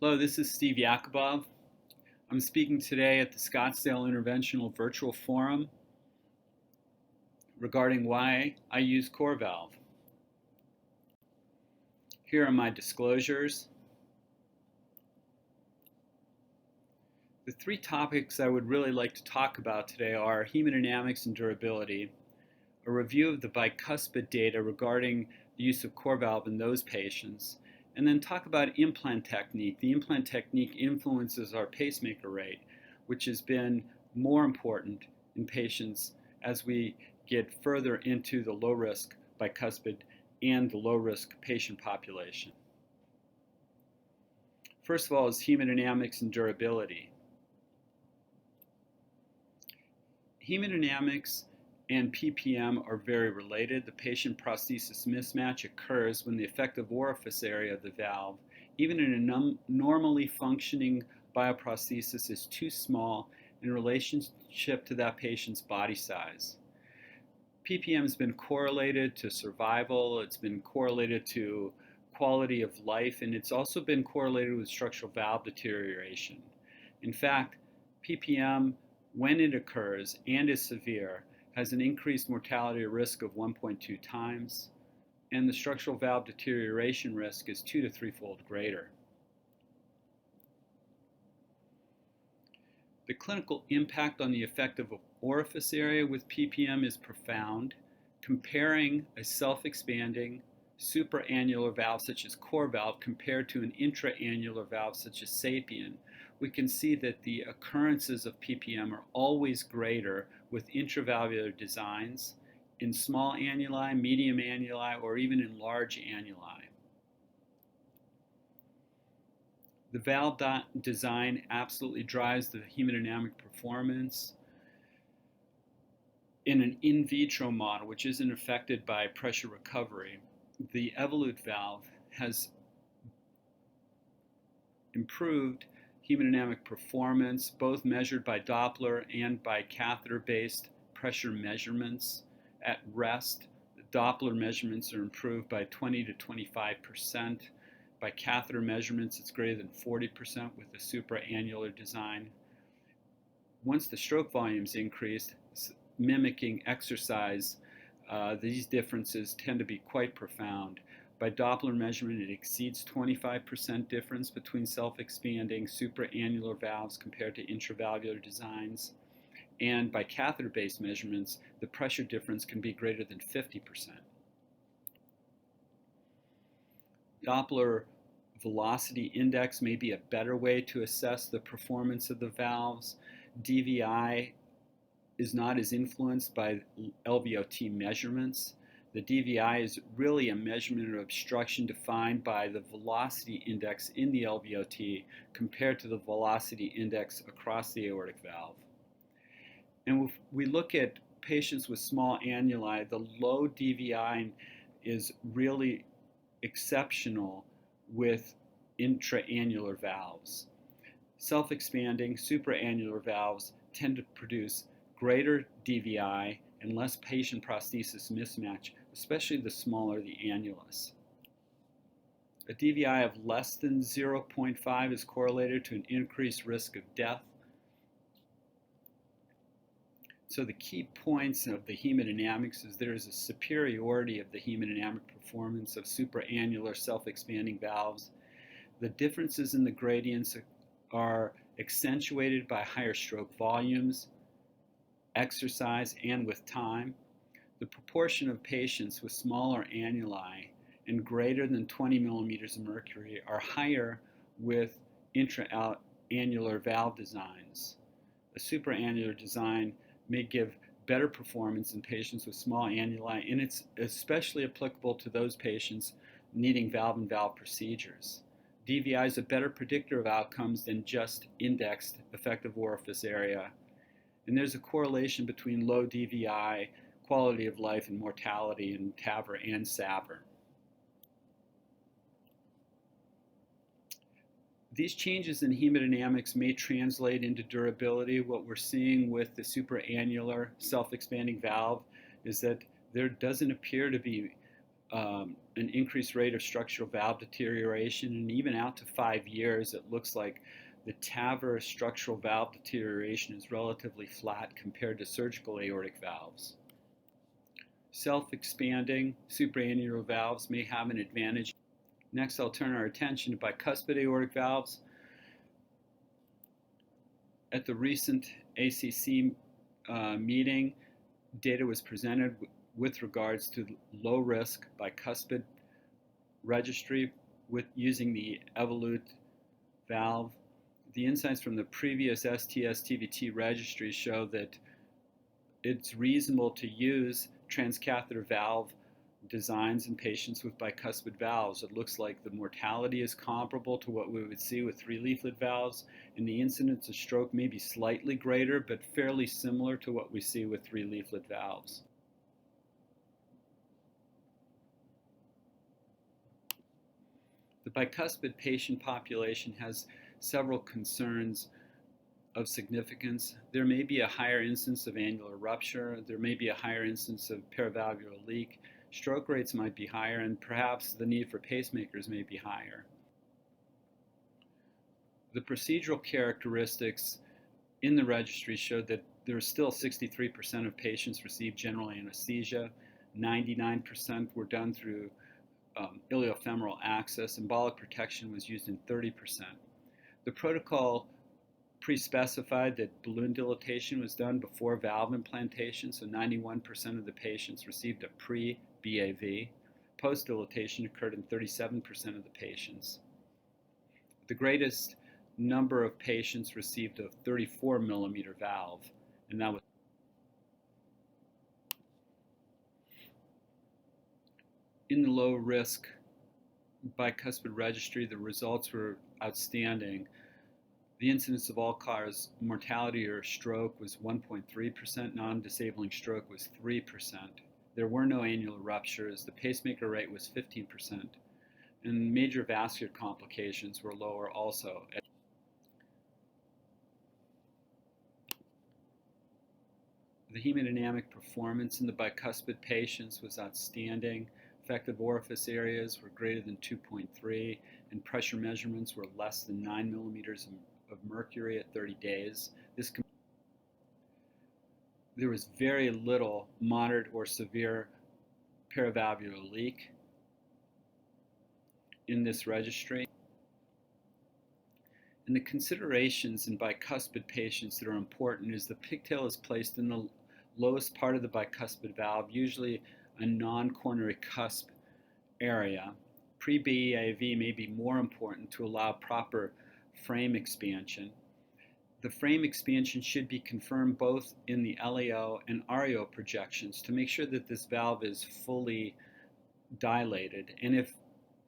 Hello, this is Steve Yakubov. I'm speaking today at the Scottsdale Interventional Virtual Forum regarding why I use CoreValve. Here are my disclosures. The three topics I would really like to talk about today are hemodynamics and durability, a review of the bicuspid data regarding the use of CoreValve in those patients, and then talk about implant technique. The implant technique influences our pacemaker rate, which has been more important in patients as we get further into the low-risk bicuspid and the low-risk patient population. First of all is hemodynamics and durability. Hemodynamics and PPM are very related. The patient-prosthesis mismatch occurs when the effective orifice area of the valve, even in a normally functioning bioprosthesis, is too small in relationship to that patient's body size. PPM has been correlated to survival, it's been correlated to quality of life, and it's also been correlated with structural valve deterioration. In fact, PPM, when it occurs and is severe, has an increased mortality risk of 1.2 times, and the structural valve deterioration risk is 2 to 3-fold greater. The clinical impact on the effective orifice area with PPM is profound. Comparing a self-expanding supraannular valve such as CoreValve compared to an intraannular valve such as Sapien, we can see that the occurrences of PPM are always greater with intravalvular designs in small annuli, medium annuli, or even in large annuli. The valve design absolutely drives the hemodynamic performance. In an in vitro model, which isn't affected by pressure recovery, the Evolut valve has improved hemodynamic performance, both measured by Doppler and by catheter-based pressure measurements. At rest, the Doppler measurements are improved by 20 to 25%. By catheter measurements, it's greater than 40% with the supraannular design. Once the stroke volumes increased, mimicking exercise, these differences tend to be quite profound. By Doppler measurement, it exceeds 25% difference between self-expanding supraannular valves compared to intravalvular designs. And by catheter-based measurements, the pressure difference can be greater than 50%. Doppler velocity index may be a better way to assess the performance of the valves. DVI is not as influenced by LVOT measurements. The DVI is really a measurement of obstruction defined by the velocity index in the LVOT compared to the velocity index across the aortic valve. And if we look at patients with small annuli, the low DVI is really exceptional with intraannular valves. Self-expanding supraannular valves tend to produce greater DVI and less patient prosthesis mismatch, especially the smaller the annulus. A DVI of less than 0.5 is correlated to an increased risk of death. So the key points of the hemodynamics is there is a superiority of the hemodynamic performance of supraannular self-expanding valves. The differences in the gradients are accentuated by higher stroke volumes, exercise, and with time. The proportion of patients with smaller annuli and greater than 20 millimeters of mercury are higher with intraannular valve designs. A supraannular design may give better performance in patients with small annuli, and it's especially applicable to those patients needing valve-in-valve procedures. DVI is a better predictor of outcomes than just indexed effective orifice area. And there's a correlation between low DVI, quality of life, and mortality in TAVR and SAVR. These changes in hemodynamics may translate into durability. What we're seeing with the supraannular self-expanding valve is that there doesn't appear to be an increased rate of structural valve deterioration, and even out to 5 years, it looks like the TAVR structural valve deterioration is relatively flat compared to surgical aortic valves. Self-expanding supraannular valves may have an advantage. Next, I'll turn our attention to bicuspid aortic valves. At the recent ACC meeting, data was presented with regards to low-risk bicuspid registry with using the Evolut valve. The insights from the previous STS-TVT registry show that it's reasonable to use transcatheter valve designs in patients with bicuspid valves. It looks like the mortality is comparable to what we would see with 3-leaflet valves, and the incidence of stroke may be slightly greater, but fairly similar to what we see with 3-leaflet valves. The bicuspid patient population has several concerns of significance. There may be a higher incidence of annular rupture, there may be a higher incidence of paravalvular leak, stroke rates might be higher, and perhaps the need for pacemakers may be higher. The procedural characteristics in the registry showed that there were still 63% of patients received general anesthesia, 99% were done through iliofemoral access, embolic protection was used in 30%. The protocol pre-specified that balloon dilatation was done before valve implantation, so 91% of the patients received a pre-BAV. Post-dilatation occurred in 37% of the patients. The greatest number of patients received a 34 millimeter valve, and that was in the low risk bicuspid registry. The results were outstanding. The incidence of all-cause mortality or stroke was 1.3%, non-disabling stroke was 3%. There were no annular ruptures, the pacemaker rate was 15%, and major vascular complications were lower also. The hemodynamic performance in the bicuspid patients was outstanding. Effective orifice areas were greater than 2.3, and pressure measurements were less than 9 millimeters of mercury at 30 days. There was very little moderate or severe paravalvular leak in this registry. And the considerations in bicuspid patients that are important is the pigtail is placed in the lowest part of the bicuspid valve, usually a non-coronary cusp area. Pre-BAV may be more important to allow proper frame expansion. The frame expansion should be confirmed both in the LAO and RAO projections to make sure that this valve is fully dilated. And if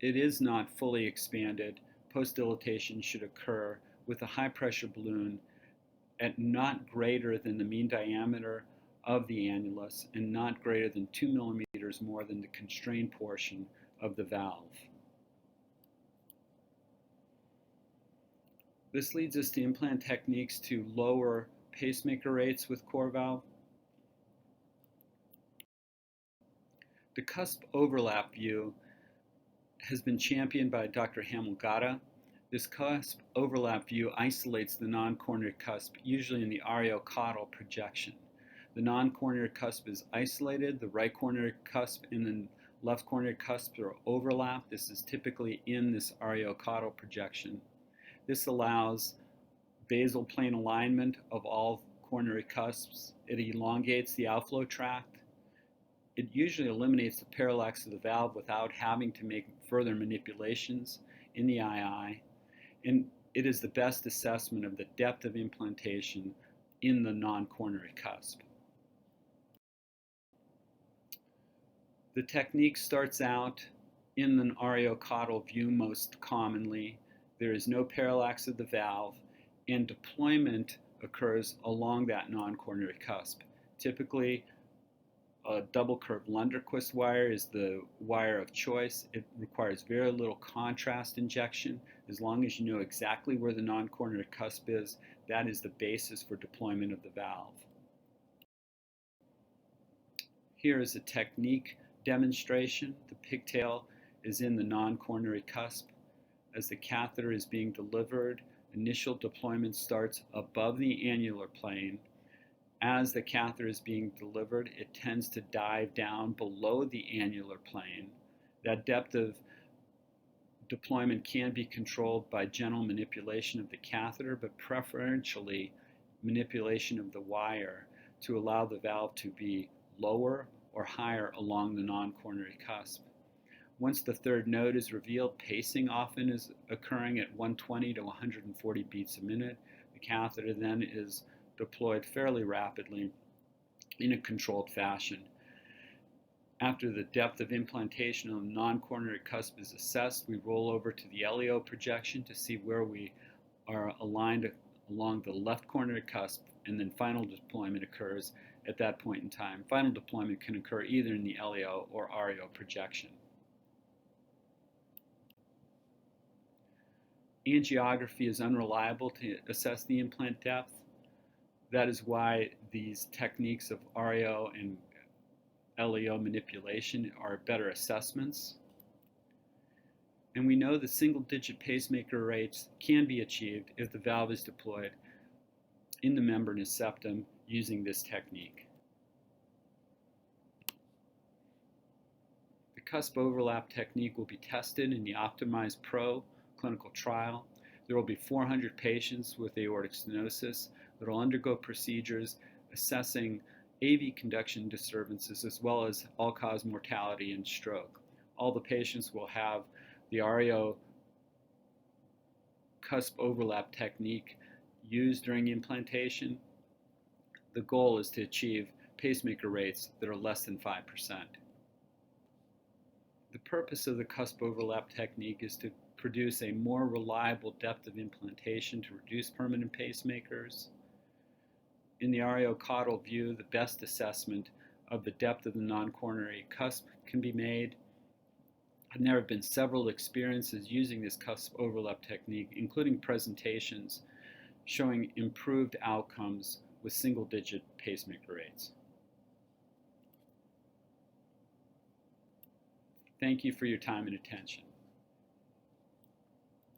it is not fully expanded, post-dilatation should occur with a high-pressure balloon at not greater than the mean diameter of the annulus and not greater than 2 millimeters more than the constrained portion of the valve. This leads us to implant techniques to lower pacemaker rates with CoreValve. The cusp overlap view has been championed by Dr. Hamilgata. This cusp overlap view isolates the non-coronary cusp, usually in the ariocaudal projection. The non-coronary cusp is isolated, the right coronary cusp and the left coronary cusp are overlapped. This is typically in this ariocaudal projection. This allows basal plane alignment of all coronary cusps. It elongates the outflow tract. It usually eliminates the parallax of the valve without having to make further manipulations in the II. And it is the best assessment of the depth of implantation in the non-coronary cusp. The technique starts out in an ariocaudal view most commonly. There is no parallax of the valve, and deployment occurs along that non-coronary cusp. Typically, a double curved Lunderquist wire is the wire of choice. It requires very little contrast injection. As long as you know exactly where the non-coronary cusp is, that is the basis for deployment of the valve. Here is a technique Demonstration: the pigtail is in the non-coronary cusp. As the catheter is being delivered, initial deployment starts above the annular plane. As the catheter is being delivered, it tends to dive down below the annular plane. That depth of deployment can be controlled by gentle manipulation of the catheter, but preferentially manipulation of the wire to allow the valve to be lower or higher along the non-coronary cusp. Once the third node is revealed, pacing often is occurring at 120 to 140 beats a minute. The catheter then is deployed fairly rapidly in a controlled fashion. After the depth of implantation on the non-coronary cusp is assessed, we roll over to the LEO projection to see where we are aligned along the left coronary cusp, and then final deployment occurs at that point in time. Final deployment can occur either in the LEO or REO projection. Angiography is unreliable to assess the implant depth. That is why these techniques of REO and LEO manipulation are better assessments. And we know that single-digit pacemaker rates can be achieved if the valve is deployed in the membranous septum using this technique. The cusp overlap technique will be tested in the Optimize Pro clinical trial. There will be 400 patients with aortic stenosis that will undergo procedures assessing AV conduction disturbances as well as all-cause mortality and stroke. All the patients will have the REO cusp overlap technique used during implantation. The goal is to achieve pacemaker rates that are less than 5%. The purpose of the cusp overlap technique is to produce a more reliable depth of implantation to reduce permanent pacemakers. In the REO caudal view, the best assessment of the depth of the non-coronary cusp can be made. And there have been several experiences using this cusp overlap technique, including presentations showing improved outcomes with single-digit pacemaker rates. Thank you for your time and attention.